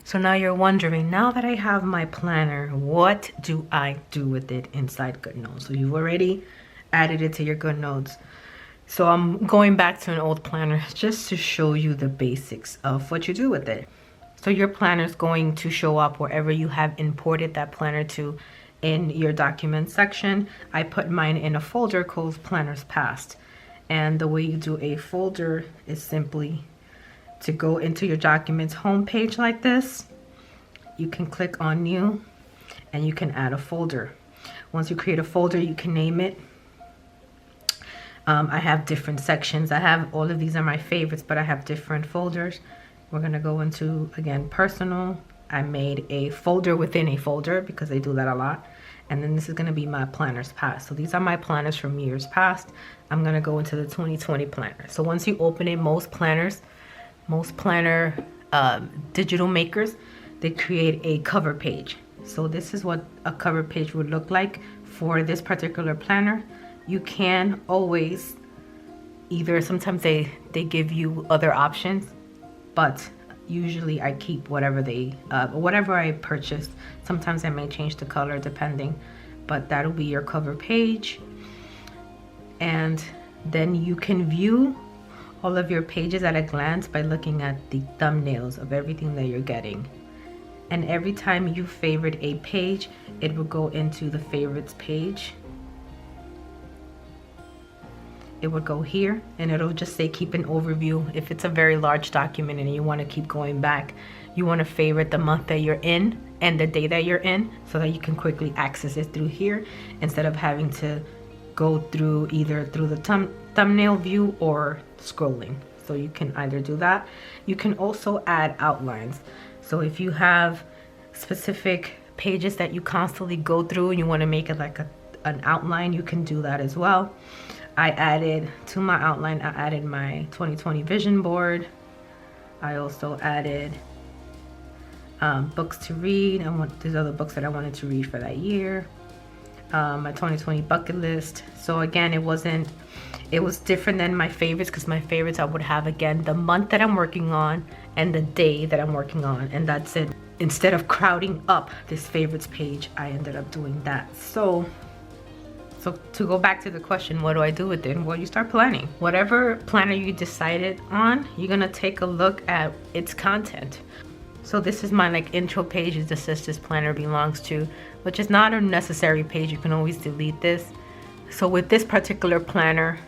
So now you're wondering, now that I have my planner, what do I do with it inside GoodNotes? So you've already added it to your GoodNotes. So I'm going back to an old planner just to show you the basics of what you do with it. So your planner is going to show up wherever you have imported that planner to in your documents section. I put mine in a folder called Planners Past. And the way you do a folder is simply to go into your documents homepage like this. You can click on new and you can add a folder. Once you create a folder, you can name it. I have different sections. I have all of these are my favorites, but I have different folders. We're gonna go into, again, personal. I made a folder within a folder because I do that a lot. And then this is gonna be my planners past. So these are my planners from years past. I'm gonna go into the 2020 planner. So once you open it, most planner digital makers, they create a cover page. So this is what a cover page would look like for this particular planner. You can always either, sometimes they give you other options, but usually I keep whatever I purchased. Sometimes I may change the color depending, but that'll be your cover page. And then you can view all of your pages at a glance by looking at the thumbnails of everything that you're getting. And every time you favorite a page, it will go into the favorites page. It would go here and it'll just say keep an overview. If it's a very large document and you want to keep going back, you want to favorite the month that you're in and the day that you're in so that you can quickly access it through here instead of having to go through either through the thumbnail view or scrolling. So you can either do that. You can also add outlines. So if you have specific pages that you constantly go through and you want to make it like an outline, you can do that as well. I added to my outline, I added my 2020 vision board. I also added books to read. There's other books that I wanted to read for that year. My 2020 bucket list. So again, it was different than my favorites, because my favorites I would have, again, the month that I'm working on and the day that I'm working on, and that's it. Instead of crowding up this favorites page, I ended up doing that. So to go back to the question, what do I do with it? Well, you start planning. Whatever planner you decided on, you're gonna take a look at its content. So this is my intro page. This says this planner belongs to, which is not a necessary page. You can always delete this. So with this particular planner,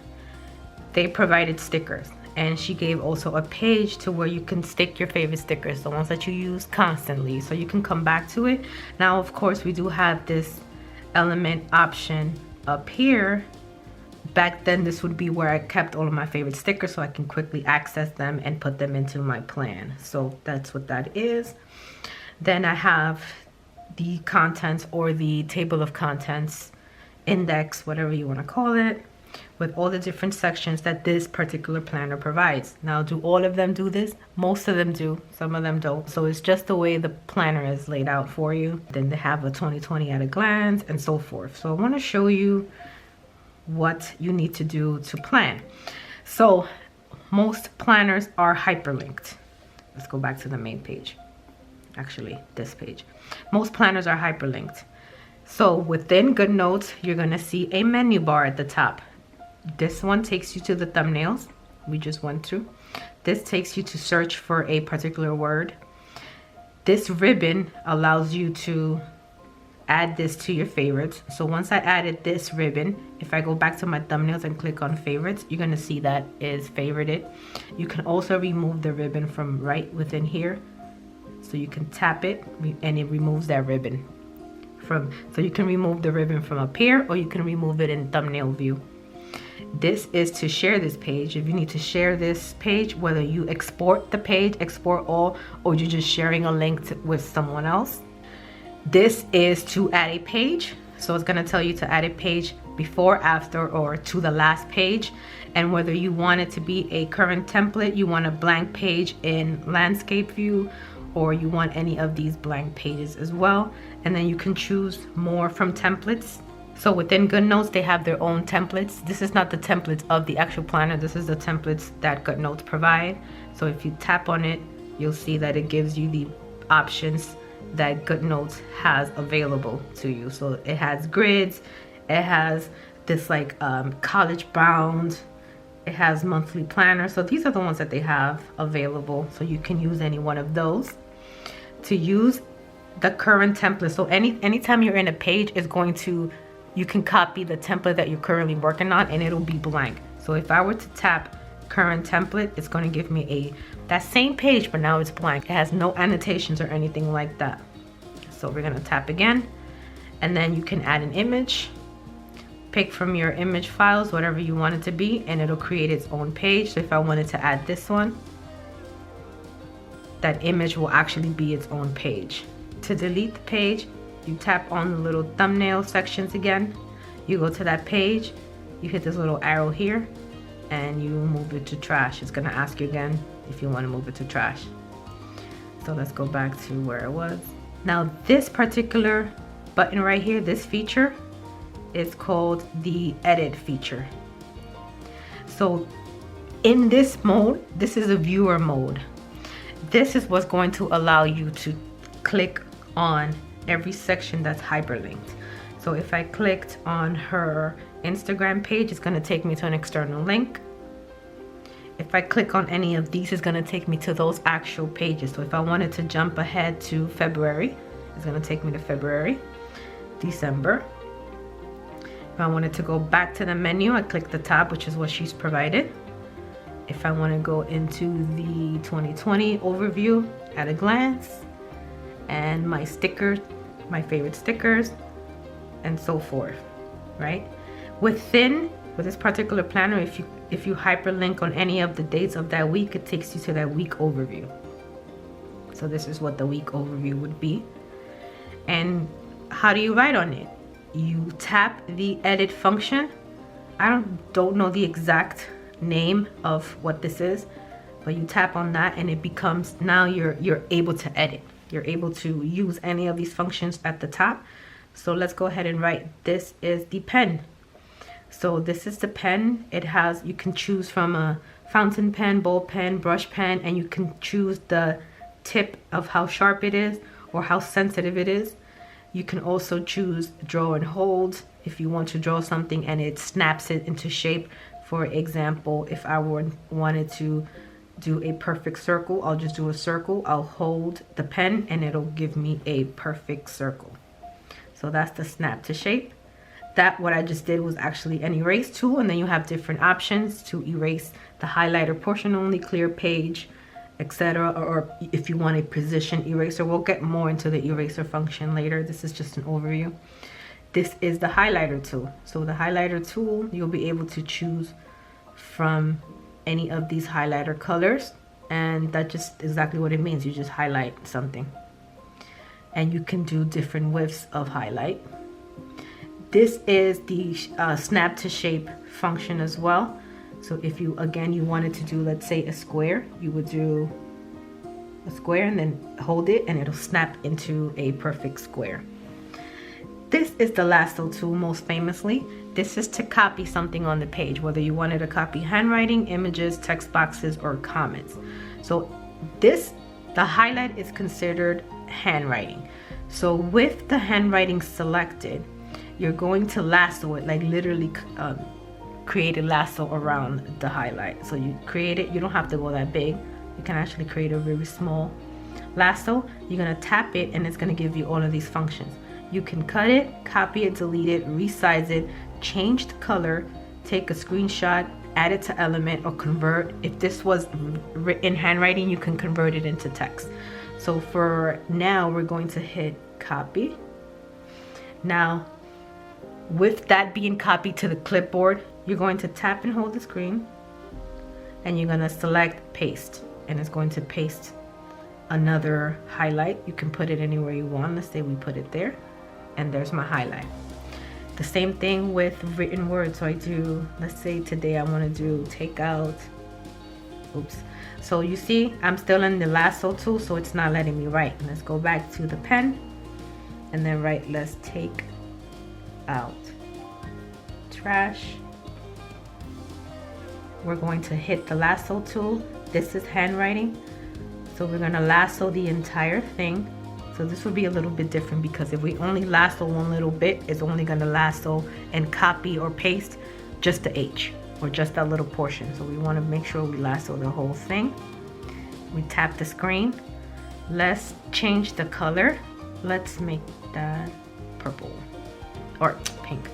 they provided stickers, and she gave also a page to where you can stick your favorite stickers, the ones that you use constantly, so you can come back to it. Now, of course, we do have this element option up here. Back then, this would be where I kept all of my favorite stickers so I can quickly access them and put them into my plan. So that's what that is. Then I have the contents, or the table of contents index, whatever you want to call it, with all the different sections that this particular planner provides. Now, do all of them do this? Most of them do, some of them don't. So it's just the way the planner is laid out for you. Then they have a 2020 at a glance and so forth. So I want to show you what you need to do to plan. So most planners are hyperlinked. Let's go back to the main page. Actually, this page. Most planners are hyperlinked. So within GoodNotes, you're gonna see a menu bar at the top. This one takes you to the thumbnails we just went through. This takes you to search for a particular word. This ribbon allows you to add this to your favorites. So once I added this ribbon, if I go back to my thumbnails and click on favorites, you're gonna see that is favorited. You can also remove the ribbon from right within here. So you can tap it and it removes that ribbon so you can remove the ribbon from up here, or you can remove it in thumbnail view. This is to share this page. If you need to share this page, whether you export the page, export all, or you're just sharing a link with someone else. This is to add a page. So it's gonna tell you to add a page before, after, or to the last page. And whether you want it to be a current template, you want a blank page in landscape view, or you want any of these blank pages as well. And then you can choose more from templates. So within GoodNotes, they have their own templates. This is not the templates of the actual planner. This is the templates that GoodNotes provide. So if you tap on it, you'll see that it gives you the options that GoodNotes has available to you. So it has grids, it has this like college bound, it has monthly planner. So these are the ones that they have available, so you can use any one of those to use the current template. So anytime you're in a page, it's going to, you can copy the template that you're currently working on and it'll be blank. So if I were to tap current template, it's going to give me that same page, but now it's blank. It has no annotations or anything like that. So we're going to tap again, and then you can add an image, pick from your image files whatever you want it to be, and it'll create its own page. So if I wanted to add this one, that image will actually be its own page. To delete the page, you tap on the little thumbnail sections again, you go to that page, you hit this little arrow here, and you move it to trash. It's gonna ask you again if you want to move it to trash. So let's go back to where it was. Now this particular button right here, this feature, is called the edit feature. So in this mode, this is a viewer mode. This is what's going to allow you to click on every section that's hyperlinked. So if I clicked on her Instagram page, it's going to take me to an external link. If I click on any of these, it's going to take me to those actual pages. So if I wanted to jump ahead to February, it's going to take me to February, December. If I wanted to go back to the menu, I click the tab, which is what she's provided. If I want to go into the 2020 overview at a glance, and my stickers, my favorite stickers, and so forth, right? With this particular planner, if you hyperlink on any of the dates of that week, it takes you to that week overview. So this is what the week overview would be. And how do you write on it? You tap the edit function. I don't know the exact name of what this is, but you tap on that and it becomes, now you're able to edit. You're able to use any of these functions at the top. So let's go ahead and write. This is the pen. So this is the pen. It has, you can choose from a fountain pen, ball pen, brush pen, and you can choose the tip of how sharp it is or how sensitive it is. You can also choose draw and hold if you want to draw something and it snaps it into shape. For example, if I wanted to do a perfect circle, I'll just do a circle. I'll hold the pen and it'll give me a perfect circle. So that's the snap to shape. That, what I just did was actually an erase tool, and then you have different options to erase the highlighter portion only, clear page, etc. Or if you want a position eraser. We'll get more into the eraser function later. This is just an overview. This is the highlighter tool. So the highlighter tool, you'll be able to choose from any of these highlighter colors, and that's just exactly what it means. You just highlight something, and you can do different widths of highlight. This is the snap to shape function as well. So if you, again, you wanted to do, let's say, a square, you would do a square and then hold it and it'll snap into a perfect square. This is the Lasso tool, most famously. This is to copy something on the page, whether you wanted to copy handwriting, images, text boxes, or comments. So this, the highlight is considered handwriting. So with the handwriting selected, you're going to lasso it, like literally create a lasso around the highlight. So you create it, you don't have to go that big. You can actually create a very small lasso. You're gonna tap it and it's gonna give you all of these functions. You can cut it, copy it, delete it, resize it, change the color, take a screenshot, add it to element, or convert. If this was in handwriting, you can convert it into text. So for now, we're going to hit copy. Now, with that being copied to the clipboard, you're going to tap and hold the screen, and you're going to select paste, and it's going to paste another highlight. You can put it anywhere you want. Let's say we put it there, and there's my highlight. The same thing with written words. So I do, let's say today I want to do take out, oops. So you see, I'm still in the lasso tool, so it's not letting me write. Let's go back to the pen and then write, let's take out trash. We're going to hit the lasso tool. This is handwriting. So we're gonna lasso the entire thing. So this will be a little bit different because if we only lasso one little bit, it's only gonna lasso and copy or paste just the H or just that little portion. So we wanna make sure we lasso the whole thing. We tap the screen. Let's change the color. Let's make that purple or pink.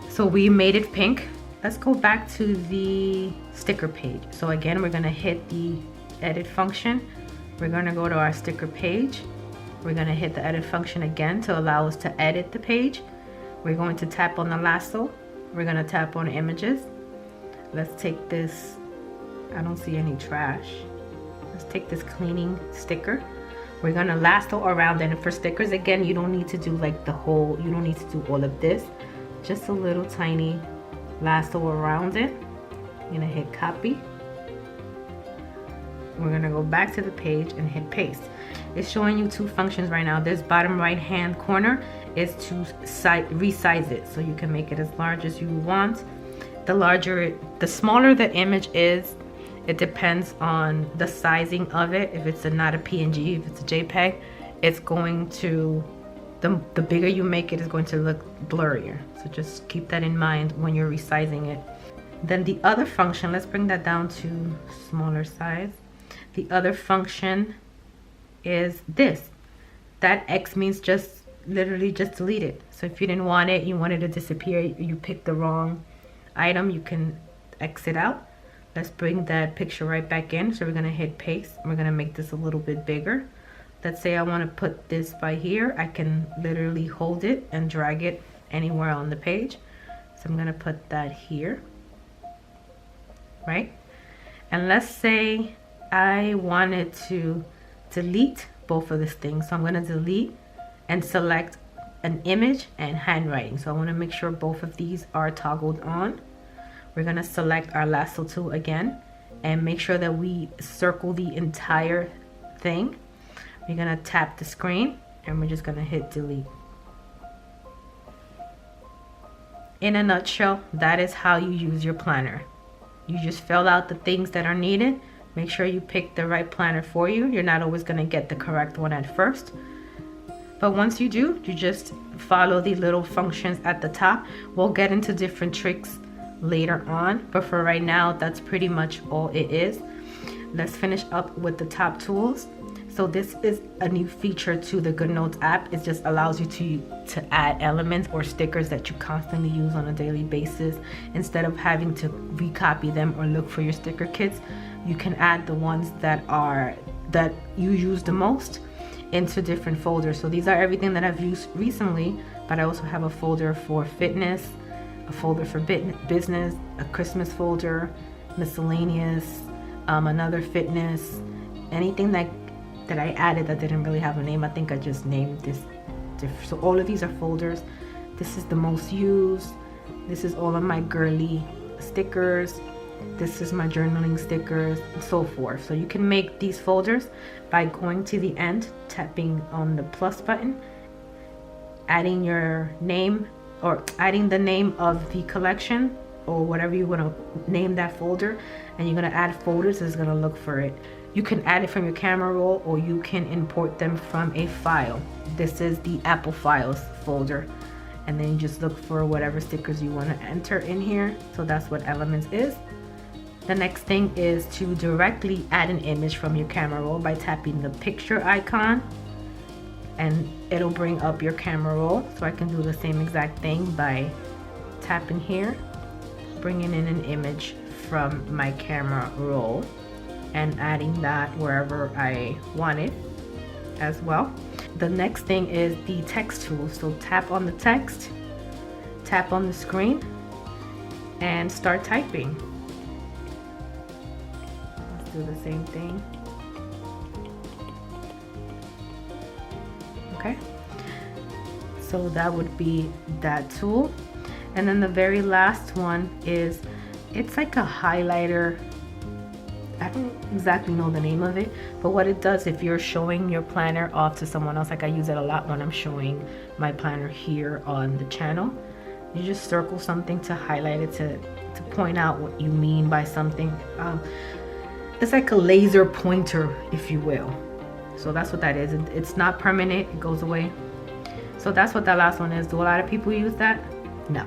So we made it pink. Let's go back to the sticker page. So again, we're gonna hit the edit function. We're gonna go to our sticker page. We're gonna hit the edit function again to allow us to edit the page. We're going to tap on the lasso. We're gonna tap on images. Let's take this, I don't see any trash. Let's take this cleaning sticker. We're gonna lasso around it. And for stickers, again, you don't need to do like the whole, you don't need to do all of this. Just a little tiny lasso around it. I'm gonna hit copy. We're gonna go back to the page and hit paste. It's showing you two functions right now. This bottom right hand corner is to resize it, so you can make it as large as you want. The smaller the image is, it depends on the sizing of it. If it's not a PNG, if it's a JPEG, it's going to, the bigger you make it, is going to look blurrier. So just keep that in mind when you're resizing it. Then the other function, let's bring that down to smaller size. The other function is this. That X means just literally just delete it. So if you didn't want it, you wanted it to disappear, you picked the wrong item, you can exit out. Let's bring that picture right back in. So we're gonna hit paste. We're gonna make this a little bit bigger. Let's say I wanna put this by here. I can literally hold it and drag it anywhere on the page. So I'm gonna put that here, right? And let's say I wanted to delete both of these things. So I'm gonna delete and select an image and handwriting. So I wanna make sure both of these are toggled on. We're gonna select our lasso tool again and make sure that we circle the entire thing. We're gonna tap the screen and we're just gonna hit delete. In a nutshell, that is how you use your planner. You just fill out the things that are needed. Make sure you pick the right planner for you. You're not always gonna get the correct one at first. But once you do, you just follow the little functions at the top. We'll get into different tricks later on, but for right now, that's pretty much all it is. Let's finish up with the top tools. So this is a new feature to the GoodNotes app. It just allows you to add elements or stickers that you constantly use on a daily basis. Instead of having to recopy them or look for your sticker kits, you can add the ones that you use the most into different folders. So these are everything that I've used recently, but I also have a folder for fitness, a folder for business, a Christmas folder, miscellaneous, another fitness, anything that I added that didn't really have a name. I think I just named this. So all of these are folders. This is the most used. This is all of my girly stickers. This is my journaling stickers, and so forth. So you can make these folders by going to the end, tapping on the plus button, adding your name or adding the name of the collection or whatever you want to name that folder, and you're going to add folders. It's going to look for it. You can add it from your camera roll or you can import them from a file. This is the Apple Files folder, and then you just look for whatever stickers you want to enter in here. So that's what Elements is. The next thing is to directly add an image from your camera roll by tapping the picture icon, and it'll bring up your camera roll. So I can do the same exact thing by tapping here, bringing in an image from my camera roll and adding that wherever I want it as well. The next thing is the text tool. So tap on the text, tap on the screen, and start typing. Let's do the same thing. Okay, so that would be that tool. And then the very last one is, it's like a highlighter. I don't exactly know the name of it, but what it does, if you're showing your planner off to someone else, like I use it a lot when I'm showing my planner here on the channel, you just circle something to highlight it, to point out what you mean by something. it's like a laser pointer, if you will. So that's what that is. It's not permanent, it goes away. So that's what that last one is. Do a lot of people use that? No.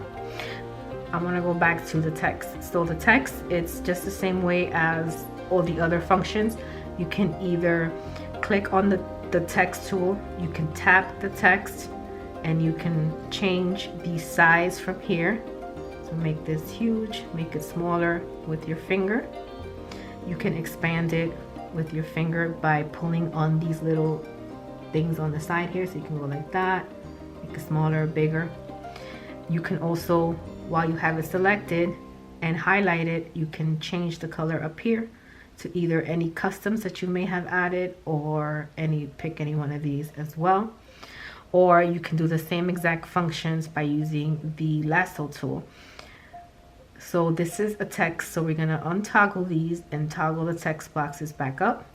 I want to go back to the text. So the text, it's just the same way as all the other functions. You can either click on the text tool, you can tap the text, and you can change the size from here. So make this huge, make it smaller with your finger. You can expand it with your finger by pulling on these little things on the side here. So you can go like that, make it smaller, bigger. You can also, while you have it selected and highlighted, you can change the color up here to either any customs that you may have added, or pick any one of these as well. Or you can do the same exact functions by using the Lasso tool. So this is a text, so we're gonna untoggle these and toggle the text boxes back up.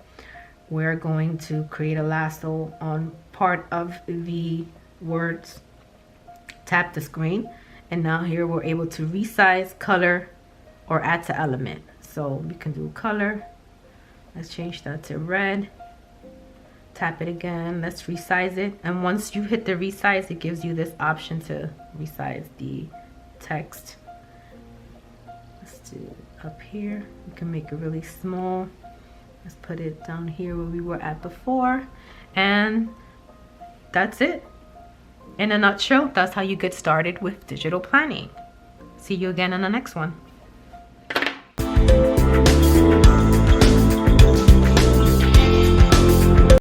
We're going to create a lasso on part of the words. Tap the screen, and now here we're able to resize, color, or add to element. So we can do color. Let's change that to red. Tap it again, let's resize it. And once you hit the resize, it gives you this option to resize the text. Let's do it up here. We can make it really small. Let's put it down here where we were at before. And that's it. In a nutshell, that's how you get started with digital planning. See you again in the next one.